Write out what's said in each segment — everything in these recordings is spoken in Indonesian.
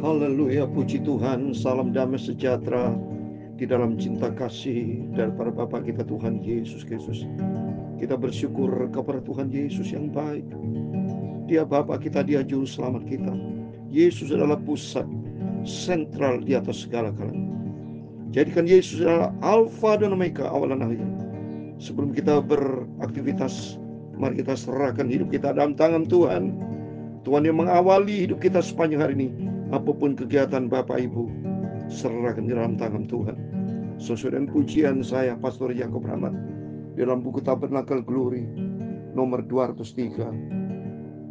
Haleluya, puji Tuhan, salam damai sejahtera di dalam cinta kasih daripada Bapa kita Tuhan Yesus Kristus. Kita bersyukur kepada Tuhan Yesus yang baik. Dia Bapa kita, Dia juru selamat kita. Yesus adalah pusat sentral di atas segala-galanya. Jadikan Yesus adalah Alfa dan Omega, awal dan akhir. Sebelum kita beraktivitas, mari kita serahkan hidup kita dalam tangan Tuhan. Tuhan yang mengawali hidup kita sepanjang hari ini. Apapun kegiatan Bapak Ibu, serahkan di dalam tangan Tuhan. Sesuai dengan pujian saya, Pastor Yakob Rahmat, dalam buku Tabernakel Glory nomor 203.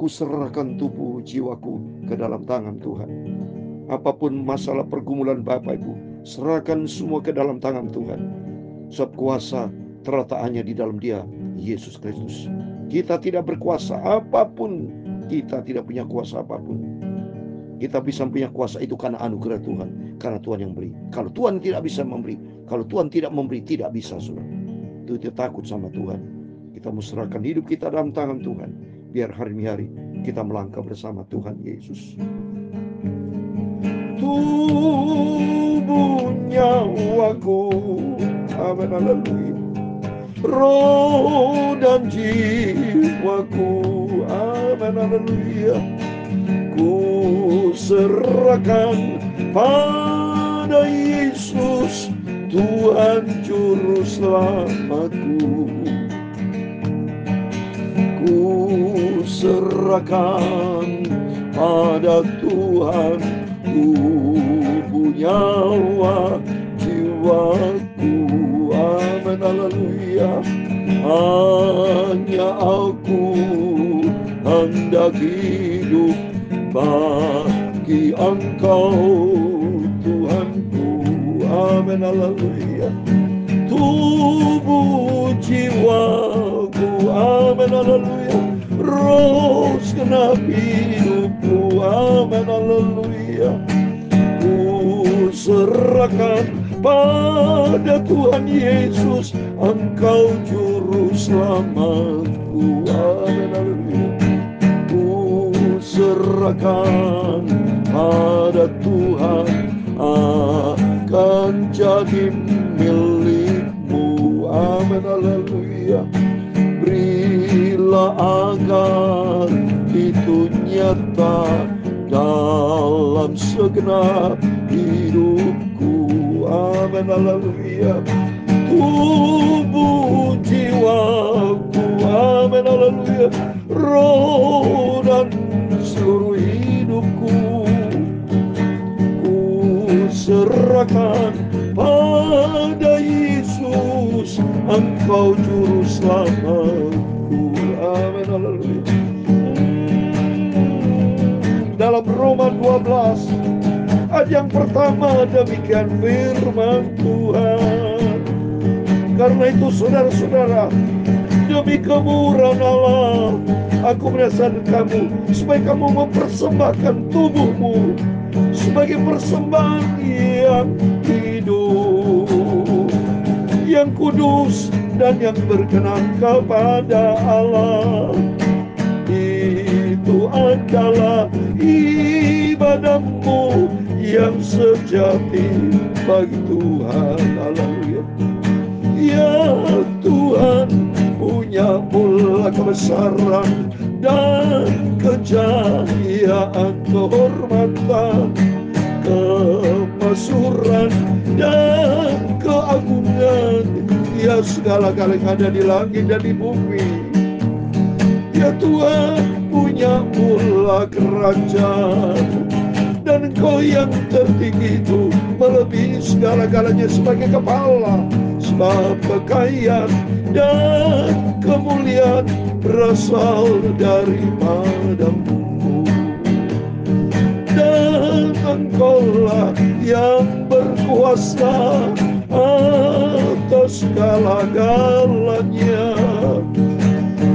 Kuserahkan tubuh jiwaku ke dalam tangan Tuhan. Apapun masalah pergumulan Bapak Ibu, serahkan semua ke dalam tangan Tuhan. Sebab kuasa terletaknya di dalam Dia, Yesus Kristus. Kita tidak berkuasa apapun, kita tidak punya kuasa apapun. Kita bisa punya kuasa itu karena anugerah Tuhan, karena Tuhan yang beri. Kalau Tuhan tidak bisa memberi, kalau Tuhan tidak memberi, tidak bisa, saudara. Itu tidak takut sama Tuhan. Kita mau serahkan hidup kita dalam tangan Tuhan, biar hari demi hari kita melangkah bersama Tuhan Yesus. Tubuh nyawaku, amin, haleluya. Roh dan jiwaku, amin, haleluya. Ku serahkan pada Yesus, Tuhan juru selamatku. Ku serahkan pada Tuhan tubuh nyawa jiwaku, amin, haleluya. Hanya aku hendak hidup bagi Engkau, Tuhanku, amin, haleluya. Tubuh jiwaku, amin, haleluya. Roh segenap hidupku, amin, haleluya. Ku serahkan pada Tuhan Yesus, Engkau juru selamatku, amin, haleluya. Serahkan pada Tuhan, akan jadi milikmu, amin, haleluya. Berilah agar itu nyata dalam segenap hidupku, amin, haleluya. Tubuh jiwaku, amin, haleluya. Roh dan seluruh hidupku, ku serahkan pada Yesus, Engkau juru selamatku, amin, haleluya. Dalam Roma 12 ayat yang pertama demikian firman Tuhan. Karena itu saudara-saudara, demi kemurahan Allah, aku menasihatkan kamu supaya kamu mempersembahkan tubuhmu sebagai persembahan yang hidup, yang kudus dan yang berkenan kepada Allah. Itu adalah ibadahmu yang sejati bagi Tuhan. Haleluya. Ya Tuhan, punya pula kebesaran dan kejayaan, kehormatan, kemasyhuran dan keagungan. Ya segala-galanya ada di langit dan di bumi. Ya Tuhan, punya pula kerajaan, dan Engkau yang tertinggi itu melebihi segala-galanya sebagai kepala. Sebab kekayaan dan kemuliaan berasal daripadamu, dan Engkaulah yang berkuasa atas segala-galanya.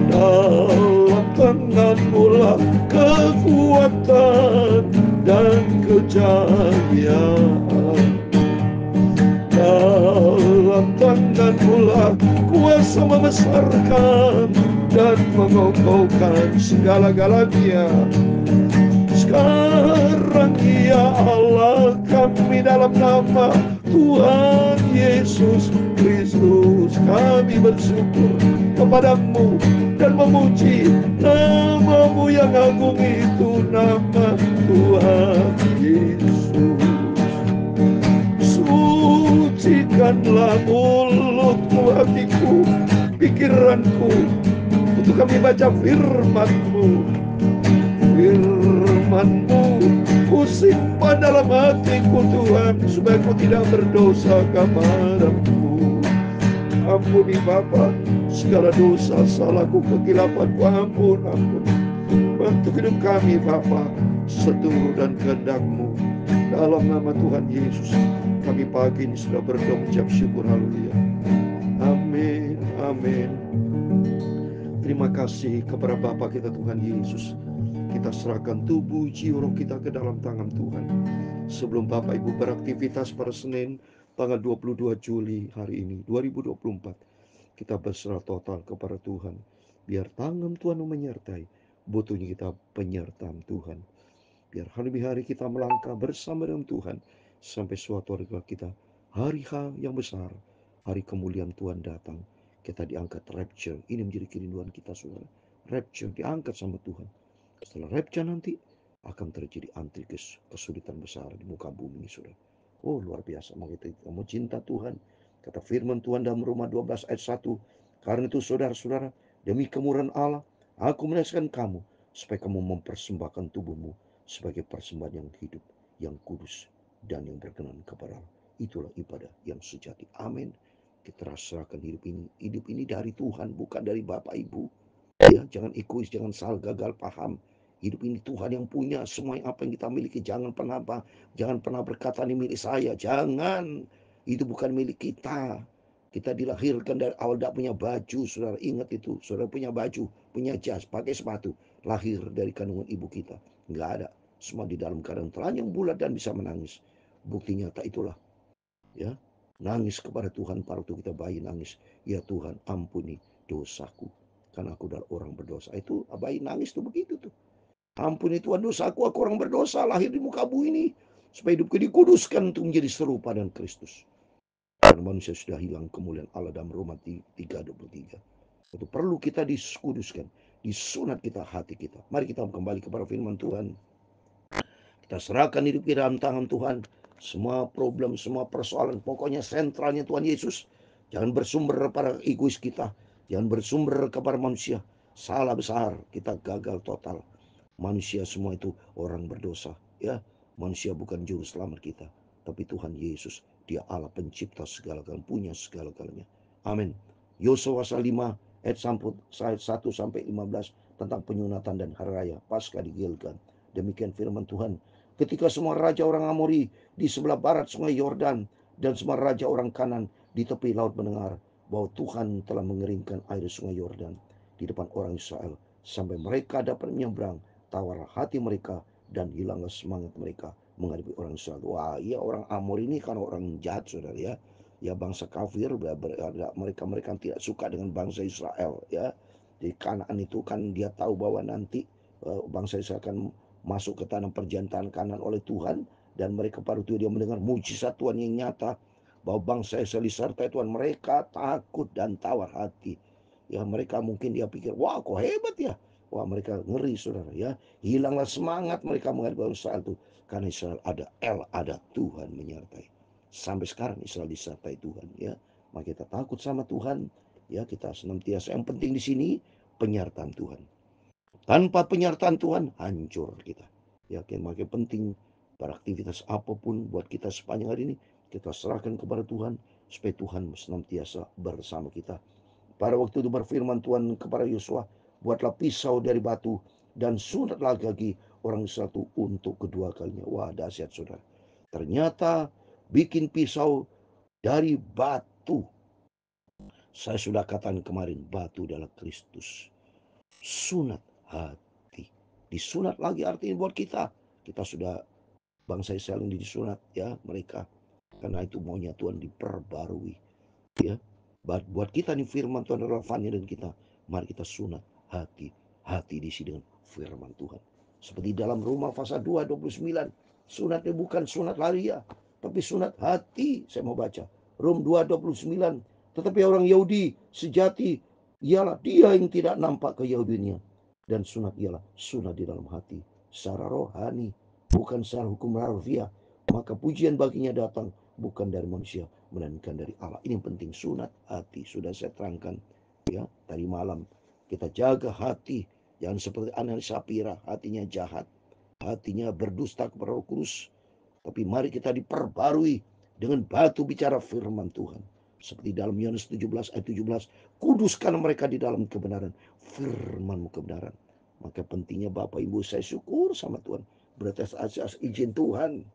Dalam tangan-Mu lah kekuatan dan kejayaan. Dalam tangan-Mu lah kuasa membesarkan dan mengokohkan segala-galanya. Sekarang ya kami dalam nama Tuhan Yesus Kristus. Kami bersyukur kepadamu dan memuji nama-Mu yang agung itu, nama Tuhan Yesus. Sucikanlah mulutku, hatiku, pikiranku, untuk kami baca firman-Mu. Firman-Mu ku simpan dalam hatiku Tuhan, supaya ku tidak berdosa kepadamu. Ampuni Bapa segala dosa, salahku, kekilapanku, ampun. Bantu hidup kami Bapa, seturut dan kehendak-Mu. Dalam nama Tuhan Yesus, kami pagi ini sudah berdoa mengucap syukur. Haleluya. Amin. Amin. Terima kasih kepada Bapa kita Tuhan Yesus. Kita serahkan tubuh, jiwa, roh kita ke dalam tangan Tuhan. Sebelum Bapak Ibu beraktivitas pada Senin tanggal 22 Juli hari ini 2024, kita berserah total kepada Tuhan. Biar tangan Tuhan menyertai. Butuhnya kita penyertaan Tuhan. Biar hari-hari kita melangkah bersama dengan Tuhan sampai suatu hari kita hari H yang besar, hari kemuliaan Tuhan datang. Kita diangkat rapture. Ini menjadi kerinduan kita, saudara. Rapture, diangkat sama Tuhan. Setelah rapture nanti akan terjadi antikris, kesulitan besar di muka bumi, saudara. Oh, luar biasa. Kita mau cinta Tuhan. Kata firman Tuhan dalam Roma 12 ayat 1. Karena itu saudara-saudara, demi kemurahan Allah, aku menasihatkan kamu supaya kamu mempersembahkan tubuhmu sebagai persembahan yang hidup, yang kudus, dan yang berkenan kepada Allah. Itulah ibadah yang sejati. Amin. Kita rasakan hidup ini dari Tuhan, bukan dari Bapak Ibu. Ya, jangan egois, jangan salah gagal paham. Hidup ini Tuhan yang punya. Semua apa yang kita miliki, jangan pernah berkata ini milik saya. Jangan. Itu bukan milik kita. Kita dilahirkan dari awal tidak punya baju, saudara. Ingat itu, saudara punya baju, punya jas, pakai sepatu. Lahir dari kandungan ibu kita. Nggak ada. Semua di dalam keadaan telanjang bulat dan bisa menangis. Bukti nyata itulah. Ya, nangis kepada Tuhan pada waktu kita bayi nangis. Ya Tuhan, ampuni dosaku, karena aku adalah orang berdosa. Itu bayi nangis tuh begitu tuh. Ampuni Tuhan dosaku, aku orang berdosa, lahir di muka bumi ini, supaya hidupku dikuduskan untuk menjadi serupa dengan Kristus. Karena manusia sudah hilang kemuliaan Allah dalam Roma 3:23. Itu perlu kita dikuduskan, disunat kita hati kita. Mari kita kembali kepada firman Tuhan. Kita serahkan hidup kita dalam tangan Tuhan. Semua problem, semua persoalan, pokoknya sentralnya Tuhan Yesus. Jangan bersumber pada egois kita. Jangan bersumber kepada manusia. Salah besar, kita gagal total. Manusia semua itu orang berdosa. Ya, manusia bukan juru selamat kita, tapi Tuhan Yesus. Dia Allah pencipta segala-galanya, punya segala-galanya. Amin. Yosua pasal 5 ayat 1 sampai 15 tentang penyunatan dan hari raya Paskah di Gilgal. Demikian firman Tuhan. Ketika semua raja orang Amori di sebelah barat sungai Yordan dan semua raja orang Kanan di tepi laut mendengar bahwa Tuhan telah mengeringkan air sungai Yordan di depan orang Israel sampai mereka dapat menyeberang, tawarlah hati mereka dan hilanglah semangat mereka menghadapi orang Israel. Wah, iya, orang Amori ini kan orang jahat, saudara ya. Ya, bangsa kafir, mereka tidak suka dengan bangsa Israel ya. Di Kanaan itu kan dia tahu bahwa nanti bangsa Israel akan masuk ke tanah perjanjian Kanan oleh Tuhan, dan mereka pada waktu dia mendengar mujizat Tuhan yang nyata bahwa bangsa Israel disertai Tuhan, mereka takut dan tawar hati. Ya, mereka mungkin dia pikir, wah kok hebat ya. Wah, mereka ngeri, saudara ya. Hilanglah semangat mereka menghadapi Israel itu, karena Israel ada Tuhan menyertai. Sampai sekarang Israel disertai Tuhan ya. Maka kita takut sama Tuhan ya, kita senantiasa. Yang penting di sini penyertaan Tuhan. Tanpa penyertaan Tuhan, hancur kita. Ya, makin penting beraktivitas apapun buat kita sepanjang hari ini, kita serahkan kepada Tuhan, supaya Tuhan senantiasa bersama kita. Pada waktu itu berfirman Tuhan kepada Yosua, buatlah pisau dari batu dan sunatlah kaki orang Israel itu untuk kedua kalinya. Wah, dahsyat, saudara. Ternyata bikin pisau dari batu. Saya sudah katakan kemarin, batu adalah Kristus. Sunat hati. Disunat lagi artinya buat kita. Kita sudah bangsa Israel ini disunat ya mereka. Karena itu maunya Tuhan diperbarui. Ya. Buat kita nih firman Tuhan relevannya dan kita. Mari kita sunat hati. Hati diisi dengan firman Tuhan. Seperti dalam Roma pasal 2:29. Sunatnya bukan sunat lahiriah, tapi sunat hati. Saya mau baca Rom 2:29. Tetapi orang Yahudi sejati ialah dia yang tidak nampak keyahudiannya, dan sunat ialah sunat di dalam hati secara rohani, bukan secara hukum harfiah. Maka pujian baginya datang bukan dari manusia, melainkan dari Allah. Ini yang penting, sunat hati. Sudah saya terangkan ya tadi malam. Kita jaga hati, jangan seperti Ananias Sapira, hatinya jahat, hatinya berdusta kepada Roh Kudus. Tapi mari kita diperbarui dengan batu bicara firman Tuhan. Seperti dalam Yohanes 17 ayat 17, kuduskan mereka di dalam kebenaran, firman-Mu kebenaran. Maka pentingnya Bapak Ibu, saya syukur sama Tuhan, beratas asas izin Tuhan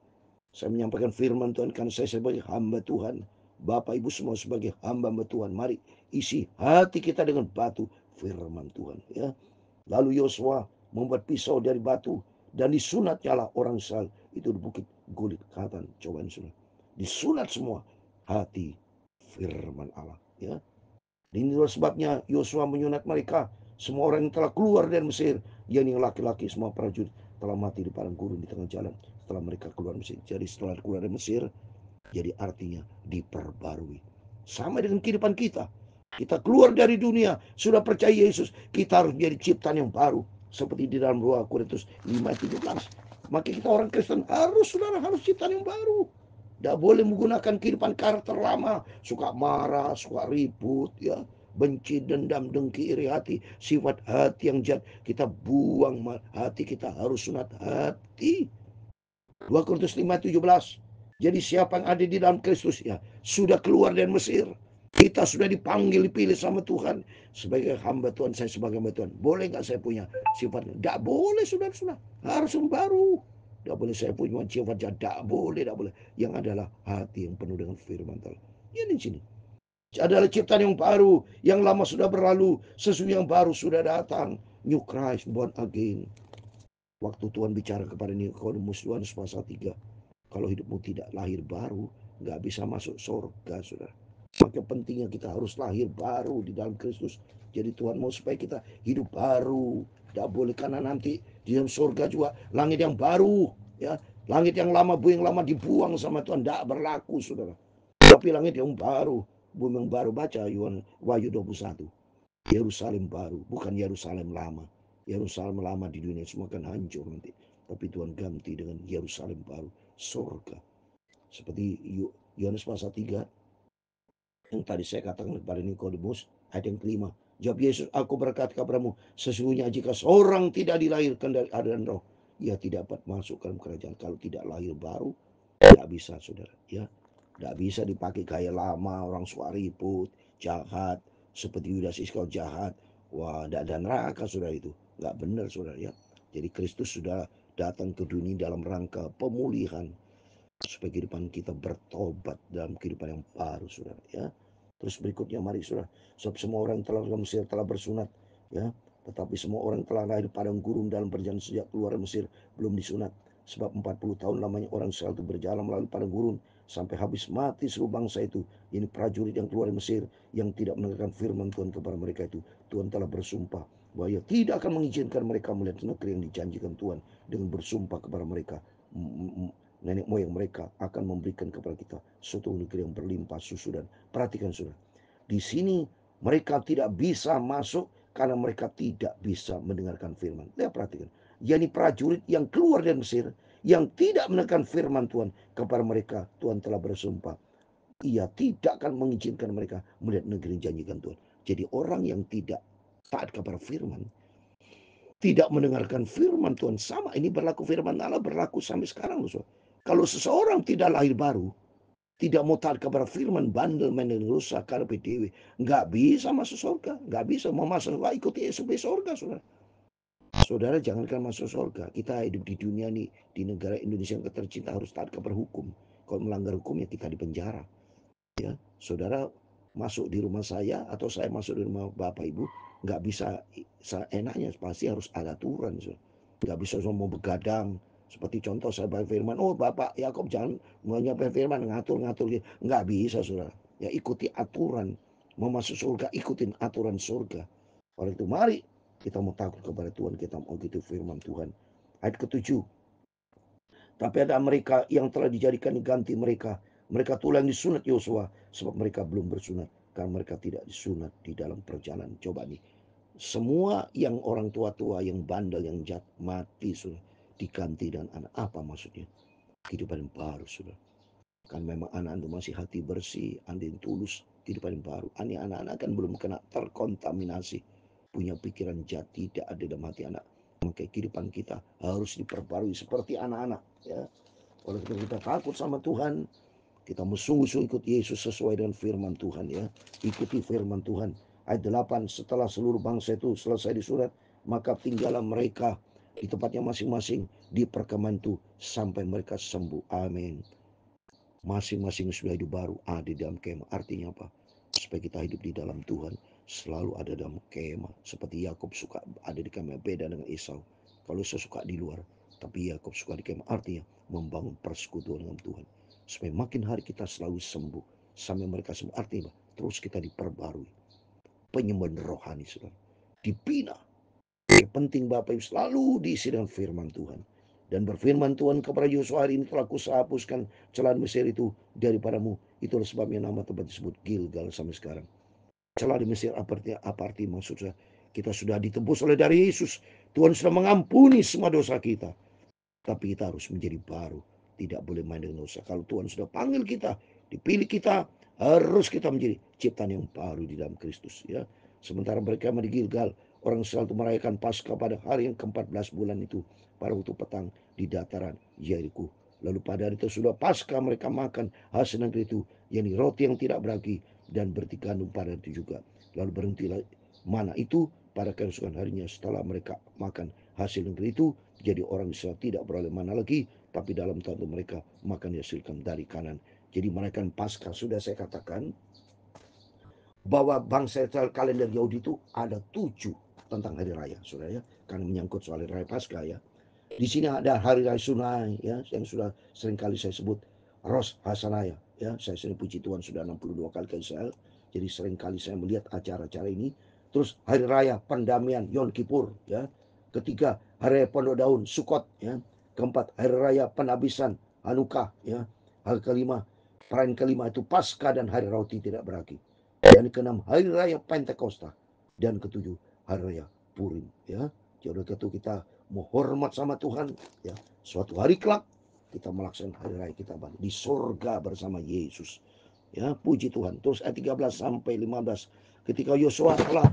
saya menyampaikan firman Tuhan, karena saya sebagai hamba Tuhan, Bapak Ibu semua sebagai hamba Tuhan. Mari isi hati kita dengan batu firman Tuhan ya. Lalu Yosua membuat pisau dari batu, dan disunatnya lah orang Israel itu di bukit Gulit. Katakan coba sunat, disunat semua hati firman Allah ya. Ini sebabnya Yosua menyunat mereka. Semua orang yang telah keluar dari Mesir, yakni laki-laki semua prajurit, telah mati di padang gurun di tengah jalan setelah mereka keluar Mesir. Jadi setelah keluar dari Mesir, jadi artinya diperbarui. Sama dengan kehidupan kita. Kita keluar dari dunia, sudah percaya Yesus, kita harus menjadi ciptaan yang baru. Seperti di dalam 2 Korintus 5:17. Maka kita orang Kristen saudara harus ciptaan yang baru. Tidak boleh menggunakan kehidupan karakter lama. Suka marah, suka ribut ya. Benci, dendam, dengki, iri hati. Sifat hati yang jahat. Kita buang hati, kita harus sunat hati. 2 Korintus 5:17. Jadi siapa yang ada di dalam Kristus ya sudah keluar dari Mesir. Kita sudah dipanggil, dipilih sama Tuhan sebagai hamba Tuhan. Saya sebagai hamba Tuhan, boleh nggak saya punya sifatnya? Tidak boleh, saudara-saudara. Harus yang baru. Tidak boleh saya punya sifat jahat. Tidak boleh, tidak boleh. Yang adalah hati yang penuh dengan firman Tuhan. Ya di sini adalah ciptaan yang baru. Yang lama sudah berlalu, sesuatu yang baru sudah datang. New Christ, born again. Waktu Tuhan bicara kepada Nikodemus, Yohanes pasal 3, kalau hidupmu tidak lahir baru, nggak bisa masuk surga, saudara. Maka pentingnya kita harus lahir baru di dalam Kristus. Jadi Tuhan mau supaya kita hidup baru. Tidak boleh, karena nanti di dalam surga juga langit yang baru, ya. Langit yang lama, bumi yang lama dibuang sama Tuhan, tidak berlaku, saudara. Tapi langit yang baru, bumi yang baru, baca Wahyu 21. Yerusalem baru, bukan Yerusalem lama. Yerusalem lama di dunia semua akan hancur nanti. Tapi Tuhan ganti dengan Yerusalem baru, surga. Seperti Yohanes pasal 3 yang tadi saya katakan kepada Nikodemus, ayat yang kelima. Jawab Yesus, aku berkata kepadamu, sesungguhnya jika seorang tidak dilahirkan dari air dan roh, ia tidak dapat masuk ke dalam kerajaan. Kalau tidak lahir baru, tidak bisa, saudara. Ya, tidak bisa dipakai gaya lama, orang suka ribut, jahat, seperti Yudas Iskariot jahat. Wah, tidak ada neraka, saudara, itu. Nggak benar, saudara, ya. Jadi Kristus sudah datang ke dunia dalam rangka pemulihan, supaya kehidupan kita bertobat dalam kehidupan yang baru, saudara ya. Terus berikutnya mari saudara, sebab semua orang telah Mesir telah bersunat ya, tetapi semua orang telah lahir padang gurun dalam perjalanan sejak keluar Mesir belum disunat. Sebab 40 tahun lamanya orang Israel itu berjalan melalui padang gurun sampai habis mati seluruh bangsa itu. Ini prajurit yang keluar dari Mesir yang tidak mendengarkan firman Tuhan kepada mereka itu. Tuhan telah bersumpah bahwa ia tidak akan mengizinkan mereka melihat negeri yang dijanjikan Tuhan, dengan bersumpah kepada mereka, nenek moyang mereka akan memberikan kepada kita suatu negeri yang berlimpah susu dan. Perhatikan saudara, di sini mereka tidak bisa masuk karena mereka tidak bisa mendengarkan firman. Lihat, perhatikan, yakni prajurit yang keluar dari Mesir yang tidak mendengarkan firman Tuhan kepada mereka. Tuhan telah bersumpah ia tidak akan mengizinkan mereka melihat negeri yang dijanjikan Tuhan. Jadi orang yang tidak taat kepada firman, tidak mendengarkan firman Tuhan, sama ini berlaku firman Allah, berlaku sampai sekarang loh. Kalau seseorang tidak lahir baru, tidak mau taat kepada firman, bandel, main rusak, karena PDW, nggak bisa masuk surga, nggak bisa mau masuk surga, ikuti Yesus surga, saudara. Saudara, jangankan masuk surga, kita hidup di dunia nih, di negara Indonesia yang tercinta, harus taat kepada hukum. Kalau melanggar hukum ya kita dipenjara. Ya, saudara masuk di rumah saya atau saya masuk di rumah Bapak Ibu, nggak bisa enaknya, pasti harus ada aturan. Nggak bisa semua begadang. Seperti contoh saya baca firman, oh Bapak Yakob jangan menyampaikan firman, ngatur-ngatur gitu. Nggak bisa, saudara. Ya ikuti aturan. Mau masuk surga, ikutin aturan surga. Oleh itu mari kita mau takut kepada Tuhan, kita mau gitu firman Tuhan. Ayat ketujuh. Tapi ada mereka yang telah dijadikan ganti mereka. Mereka tulang disunat Yosua, sebab mereka belum bersunat. Karena mereka tidak disunat di dalam perjalanan. Coba nih, semua yang orang tua-tua, yang bandel, yang jahat, mati sudah. Diganti dan anak. Apa maksudnya? Kehidupan yang baru sudah. Kan memang anak itu masih hati bersih, andin tulus, kehidupan yang baru. Anak-anak kan belum kena terkontaminasi. Punya pikiran jahat tidak ada dalam hati anak. Maka kehidupan kita harus diperbarui seperti anak-anak. Ya. Oleh karena kita takut sama Tuhan, kita sungguh-sungguh ikut Yesus sesuai dengan firman Tuhan. Ya. Ikuti firman Tuhan. Ayat 8, setelah seluruh bangsa itu selesai disurat, maka tinggallah mereka di tempatnya masing-masing di perkemahan itu sampai mereka sembuh. Amin. Masing-masing sudah hidup baru ada di dalam kemah. Artinya apa? Supaya kita hidup di dalam Tuhan, selalu ada dalam kemah. Seperti Yakub suka ada di kemah, beda dengan Esau. Kalau Esau suka di luar, tapi Yakub suka di kemah. Artinya membangun persekutuan dengan Tuhan. Supaya makin hari kita selalu sembuh. Sampai mereka sembuh. Artinya terus kita diperbarui. Penyembuhan rohani, saudara. Dibina. Yang penting Bapak Ibu selalu diisi dengan firman Tuhan. Dan berfirman Tuhan kepada Yosua, hari ini telah kuhapuskan celaan Mesir itu daripadamu. Itulah sebabnya nama tempat disebut Gilgal sampai sekarang. Celah di Mesir apa arti maksudnya? Kita sudah ditebus oleh dari Yesus. Tuhan sudah mengampuni semua dosa kita. Tapi kita harus menjadi baru. Tidak boleh main dengan dosa. Kalau Tuhan sudah panggil kita, dipilih kita, harus kita menjadi ciptaan yang baru di dalam Kristus. Ya. Sementara mereka di Gilgal, orang Israel itu merayakan Paskah pada hari yang ke-14 bulan itu, pada waktu petang di dataran Yeriko. Lalu pada hari itu sudah Paskah, mereka makan hasil negeri itu, yakni roti yang tidak beragi dan berarti gandum pada itu juga. Lalu berhentilah mana itu pada keesokan harinya setelah mereka makan hasil negeri itu. Jadi orang Israel tidak beroleh mana lagi, tapi dalam tahun mereka makan dihasilkan dari kanan. Jadi merayakan Paskah. Sudah saya katakan bahwa bangsa Israel kalender Yahudi itu ada 7 tentang hari raya, saudara ya, karena menyangkut soal hari raya Paskah ya. Di sini ada hari raya Sunai ya, yang sudah sering kali saya sebut Rosh Hashanah ya. Saya sering puji Tuhan sudah 62 kali ke Israel. Jadi sering kali saya melihat acara-acara ini. Terus hari raya pendamaian Yom Kippur ya. Ketiga, hari raya Pondok Daun Sukot ya. Keempat, hari raya penabisan Hanukkah ya. Hari kelima, perayaan kelima itu Paskah dan hari roti tidak beragi. Dan keenam, hari raya Pentakosta. Dan ketujuh, hari raya Purim ya. Jadi kita mau hormat sama Tuhan ya. Suatu hari kelak kita melaksanakan hari raya kita di surga bersama Yesus. Ya, puji Tuhan. Terus ayat 13 sampai 15. Ketika Yosua telah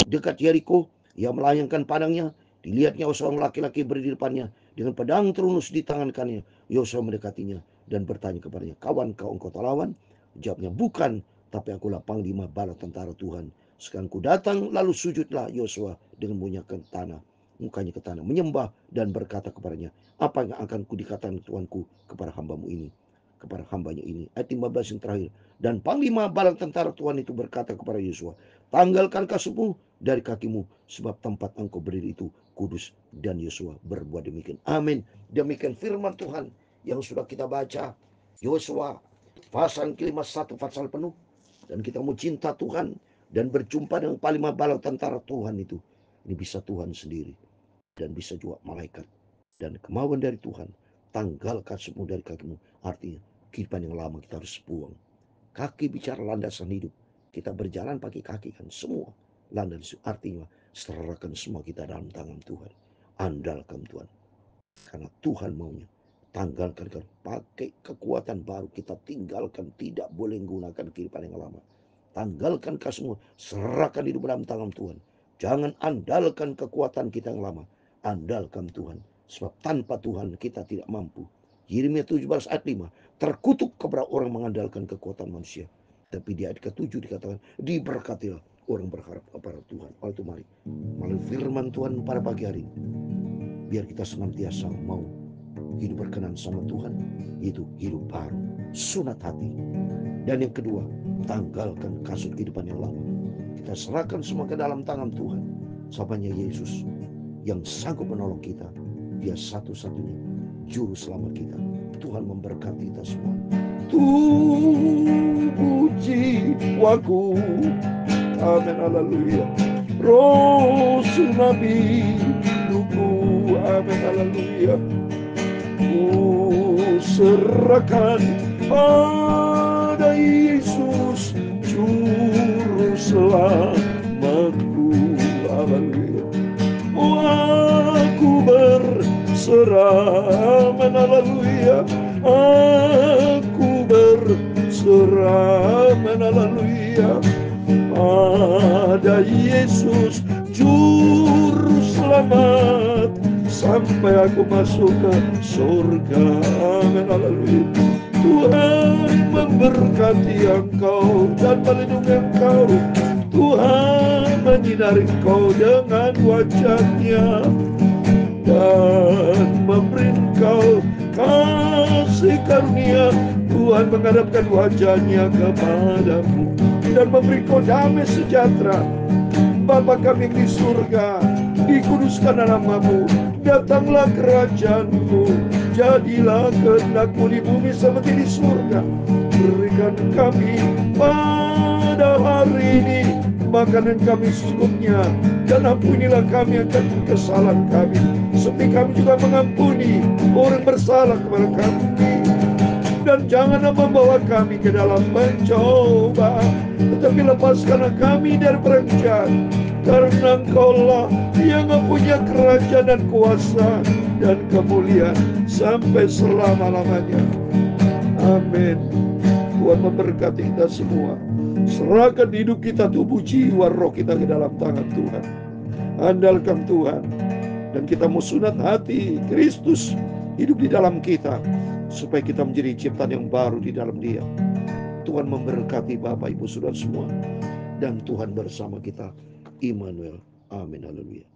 dekat Yeriko, ia melayangkan padangnya. Dilihatnya seorang laki-laki berdiri di depannya dengan pedang terunus di tangan kanannya. Yosua mendekatinya dan bertanya kepadanya, "Kawan kau engkau lawan?" Jawabnya, "Bukan, tapi akulah panglima bala tentara Tuhan." Sekarang ku datang, lalu sujudlah Yosua dengan mengunyahkan tanah, mukanya ke tanah, menyembah dan berkata kepadanya, "Apa yang akan ku dikatakan Tuanku kepada hambamu ini?" Kepada hambanya ini. Ayat 15 yang terakhir. Dan panglima bala tentara Tuhan itu berkata kepada Yosua, "Tanggalkan kasutmu dari kakimu, sebab tempat engkau berdiri itu kudus." Dan Yosua berbuat demikian. Amin. Demikian firman Tuhan yang sudah kita baca. Yosua pasal kelima 1 pasal penuh. Dan kita mau cinta Tuhan dan berjumpa dengan panglima bala tentara Tuhan itu. Ini bisa Tuhan sendiri dan bisa juga malaikat. Dan kemauan dari Tuhan, tanggalkan semua dari kakimu. Artinya kehidupan yang lama kita harus buang. Kaki bicara landasan hidup. Kita berjalan pakai kaki kan semua. Landasan artinya serahkan semua kita dalam tangan Tuhan. Andalkan Tuhan. Karena Tuhan maunya. Tanggalkan pakai kekuatan baru. Kita tinggalkan, tidak boleh menggunakan kehidupan yang lama. Tanggalkan semua. Serahkan hidup dalam tangan Tuhan. Jangan andalkan kekuatan kita yang lama. Andalkan Tuhan. Sebab tanpa Tuhan kita tidak mampu. Yeremia 17 ayat 5. Terkutuk kepada orang mengandalkan kekuatan manusia. Tapi di ayat ke-7 dikatakan, diberkatilah orang berharap kepada Tuhan. Oleh itu mari, melalui firman Tuhan pada pagi hari, biar kita senantiasa mau hidup berkenan sama Tuhan. Itu hidup baru, sunat hati. Dan yang kedua, tanggalkan kasut kehidupan yang lama. Kita serahkan semua ke dalam tangan Tuhan. Sapanya Yesus yang sanggup menolong kita. Dia satu-satunya juru selamat kita. Tuhan memberkati kita semua. Puji jiwaku. Amin, haleluya. Rasul Nabi Tuku. Amin, haleluya. serahkan pada Yesus Juru Selamatku. Haleluya. Aku berserah, haleluya. Aku berserah, haleluya, pada Yesus Juru Selamat, sampai aku masuk ke surga. Haleluya. Tuhan memberkati engkau dan melindungi engkau. Tuhan menyinari engkau dengan wajah-Nya dan memberi engkau kasih karunia. Tuhan menghadapkan wajah-Nya kepadamu dan memberi kau damai sejahtera. Bapa kami yang di surga, dikuduskan namamu, datanglah kerajaan-Mu, jadilah kehendak-Mu di bumi seperti di surga. Berikan kami pada hari ini makanan kami secukupnya, dan ampunilah kami akan kesalahan kami, seperti kami juga mengampuni orang bersalah kepada kami. Dan janganlah membawa kami ke dalam mencoba, tetapi lepaskanlah kami dari perang jahat, karena Engkaulah yang mempunyai kerajaan dan kuasa dan kemuliaan sampai selama-lamanya. Amin. Tuhan memberkati kita semua. Serahkan hidup kita, tubuh, jiwa, roh kita ke dalam tangan Tuhan. Andalkan Tuhan, dan kita mau sunat hati Kristus hidup di dalam kita, supaya kita menjadi ciptaan yang baru di dalam Dia. Tuhan memberkati Bapak, Ibu, Saudara semua, dan Tuhan bersama kita. Immanuel. Amin. Haleluya.